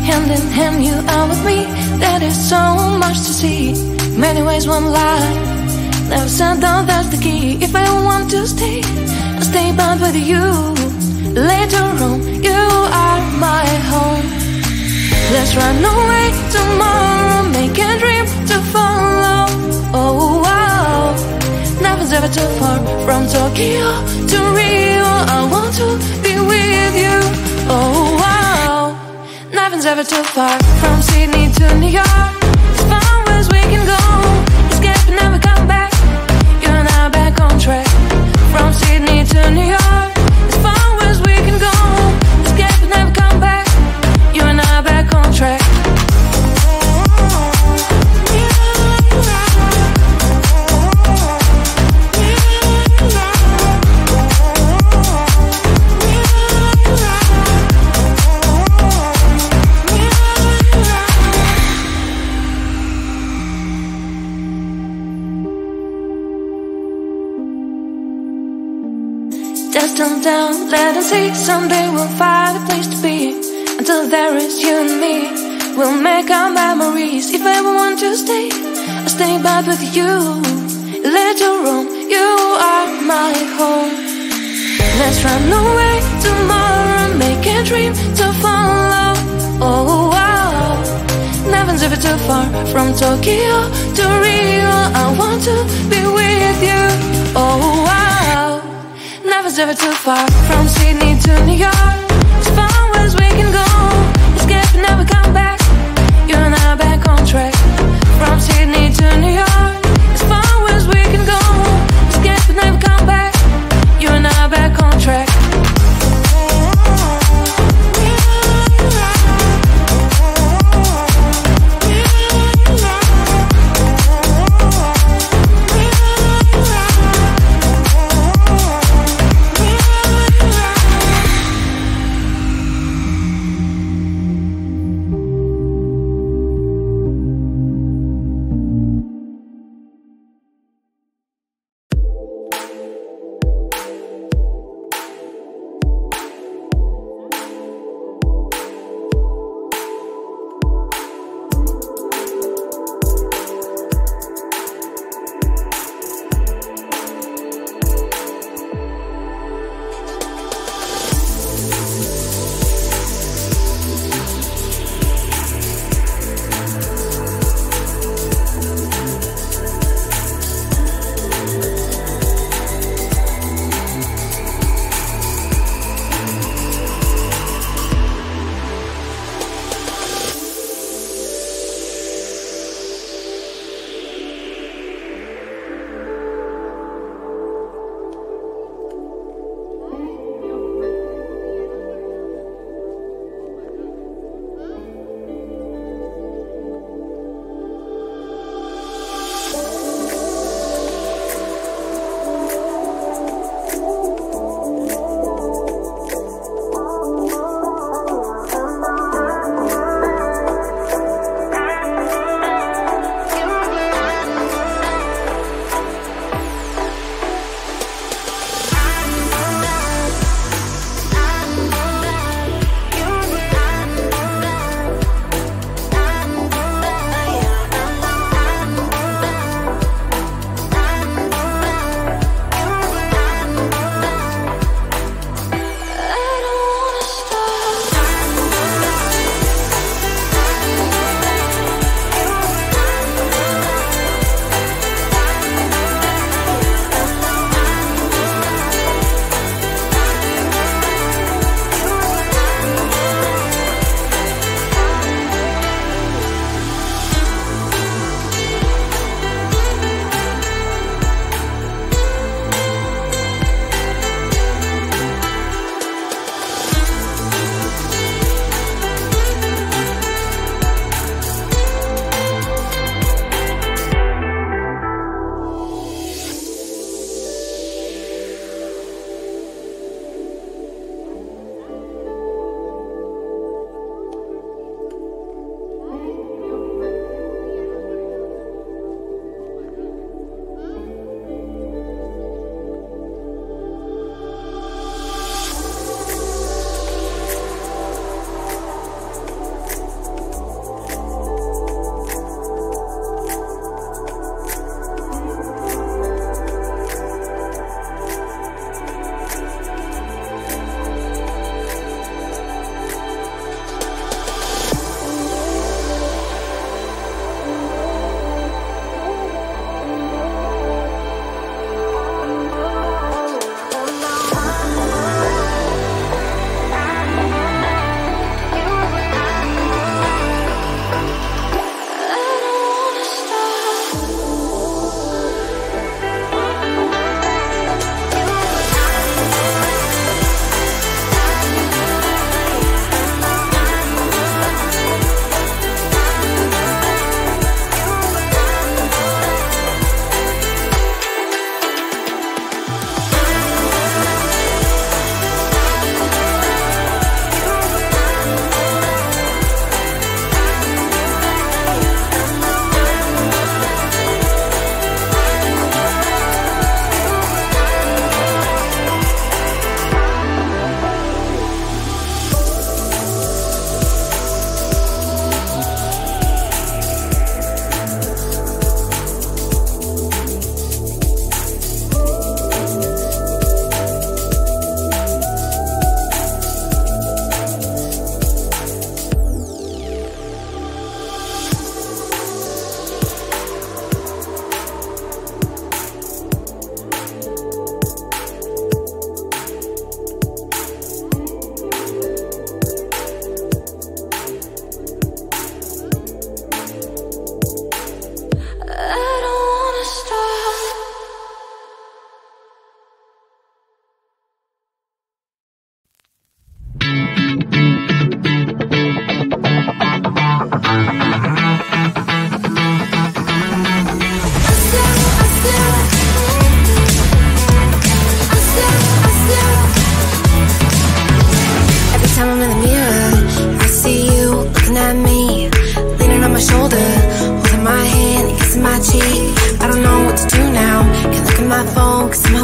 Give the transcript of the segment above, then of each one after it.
hand in hand, you are with me. That is so much to see. Many ways, one life. Never said that that's the key. If I want to stay, I'll stay bound with you. Later on, you are my home. Let's run away tomorrow, make a dream to follow. Oh wow, nothing's ever too far. From Tokyo to Rio, I want to be with you. Oh wow, nothing's ever too far. From Sydney to New York, as far as we can go. Escape and never come back. You and I back on track. From Sydney to New York, as far as we can go. Escape and never come back. You and I back on track. Just calm down, let us see. Someday we'll find a place to be. Until there is you and me, we'll make our memories. If I ever want to stay, I'll stay back with you. Later on, you are my home. Let's run away tomorrow, make a dream to follow. Oh wow, nothing's ever too far. From Tokyo to Rio, I want to be with you. Oh wow, nothing's ever too far. From Sydney to New York, as far as we can go. Escape and never come back. You and I back on track. From Sydney to New York, as far as we can go. Escape and never come back. You and I back on track.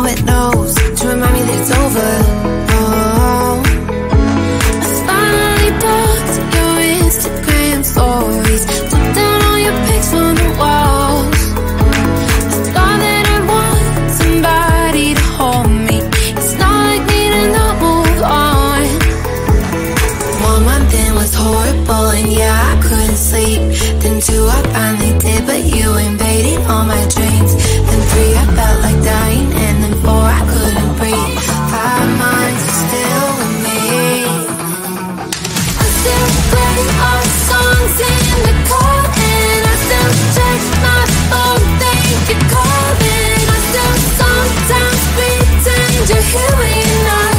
my wet nose to remind me that it's over. Oh, I finally blocked your Instagram stories, took down all your pics from the walls. I thought that I'd want somebody to hold me. It's not like me to not move on. 1 month in was horrible, and yeah, I couldn't sleep. Then 2, I finally did, but you invaded all my dreams. Then 3, I felt like dying, and then 4, I couldn't breathe. 5 months, you're still with me. I still play our songs in the car, and I still check my phone, think you're calling. I still sometimes pretend you're here when you're not.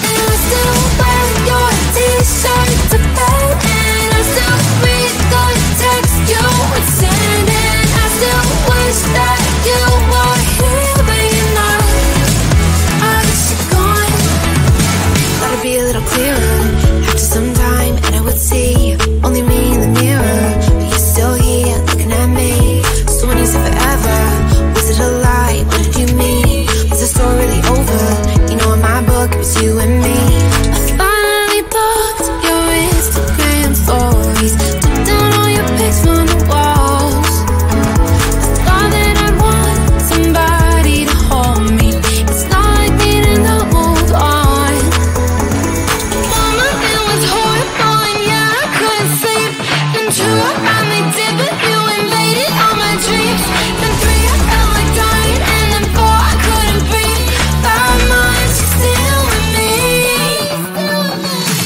And I still wear your t-shirt to bed, and I still read the text you would send, and I still wish that you were here but you're not. I wish you're gone. Thought it'd be a little clearer after some time, and I would see only me in the mirror, but you're still here looking at me. So when you said forever, was it a lie? What did you mean? Was the story really over? You know, in my book it was you and me. I finally blocked your Instagram stories, took down all your pics from the walls. I thought that I'd want somebody to hold me. It's not like me to not move on. 1 month it was horrible, and yeah, I couldn't sleep. Then 2, I finally did, but you invaded all my dreams. Then 3, I felt like dying, and then 4, I couldn't breathe. 5 months, you're still with me.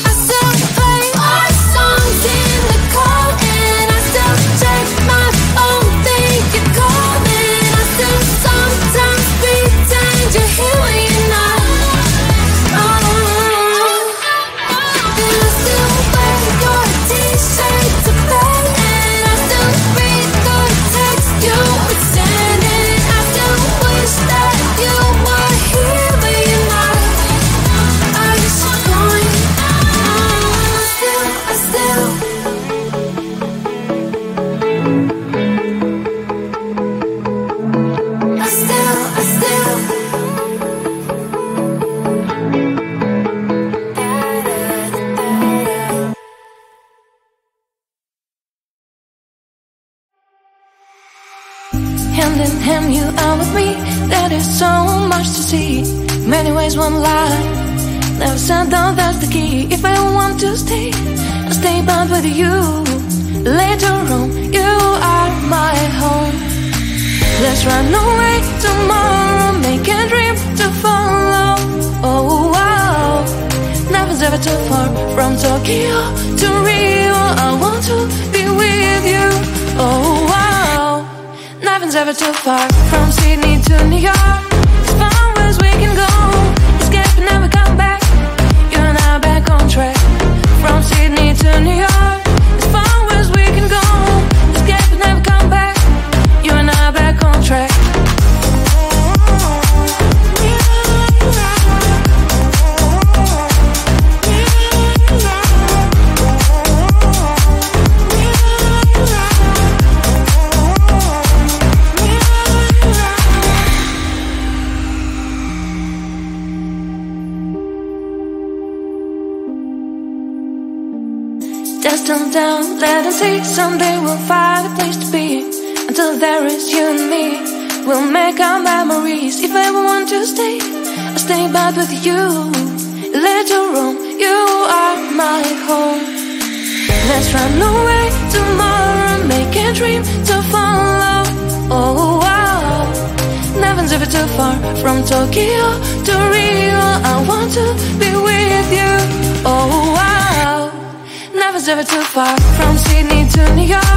I still play our songs in the car, and I still check my phone, think you're calling. I still sometimes pretend you're here when you're not. And I still wear your t-shirt to bed, and I still read the text you would send, and I still wish that you were here but you're not. I wish you're gone. I still Hand in hand, you are with me. There is so much to see. Many ways, one life. Never said that that's the key. If I want to stay, I'll stay bound with you. Later on, you are my home. Let's run away tomorrow, make a dream to follow. Oh wow, nothing's ever too far. From Tokyo to Rio, I want to be with you. Oh wow, nothing's ever too far. From Sydney to New York, as far as we can go. Escape and never come back. You and I back on track. From Sydney to New York, as far as we can go. Escape and never come back. You and I back on track. Destined down, let us see. Someday we'll find a place to be. Until there is you and me, we'll make our memories. If I ever want to stay, I'll stay back with you. Later on, you are my home. Let's run away tomorrow, make a dream to follow. Oh wow, nothing's ever too far. From Tokyo to Rio, I want to be with you. Oh wow, nothing's ever too far. From Sydney to New York,